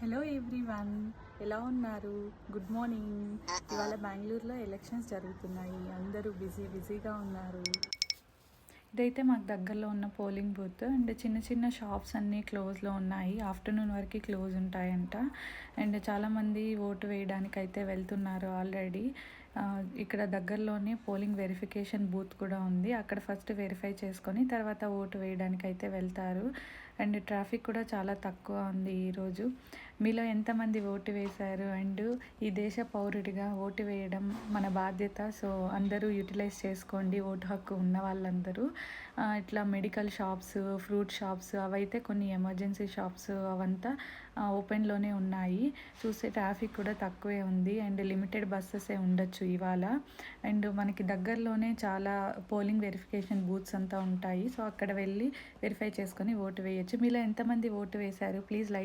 Hello everyone, ఎలా ఉన్నారు? Good morning. ఇవాళ బెంగళూరులో ఎలక్షన్స్ జరుగుతున్నాయి. అందరూ బిజీగా ఉన్నారు. ఇదైతే మాకు దగ్గరలో ఉన్న పోలింగ్ బూత్ అండ్ చిన్న చిన్న షాప్స్ అన్నీ క్లోజ్లో ఉన్నాయి. ఆఫ్టర్నూన్ వరకు క్లోజ్ ఉంటాయంట. అండ్ చాలామంది ఓటు వేయడానికి అయితే వెళ్తున్నారు ఆల్రెడీ. ఇక్కడ దగ్గరలోనే పోలింగ్ వెరిఫికేషన్ బూత్ కూడా ఉంది. అక్కడ ఫస్ట్ వెరిఫై చేసుకొని తర్వాత ఓటు వేయడానికి అయితే వెళ్తారు. అండ్ ట్రాఫిక్ కూడా చాలా తక్కువ ఉంది ఈరోజు. మీలో ఎంతమంది ఓటు వేశారు? అండ్ ఈ దేశ పౌరుడిగా ఓటు వేయడం మన బాధ్యత. సో అందరూ యూటిలైజ్ చేసుకోండి, ఓటు హక్కు ఉన్న వాళ్ళందరూ. ఇట్లా మెడికల్ షాప్స్, ఫ్రూట్ షాప్స్ అవైతే కొన్ని ఎమర్జెన్సీ షాప్స్ అవంతా ఓపెన్లోనే ఉన్నాయి. చూస్తే ట్రాఫిక్ కూడా తక్కువే ఉంది అండ్ లిమిటెడ్ బస్సెసే ఉండొచ్చు ఇవాళ. అండ్ మనకి దగ్గరలోనే చాలా పోలింగ్ వెరిఫికేషన్ బూత్స్ అంతా ఉంటాయి. సో అక్కడ వెళ్ళి వెరిఫై చేసుకొని ఓటు వేయచ్చు. మీలో ఎంతమంది ఓటు వేశారు? Please like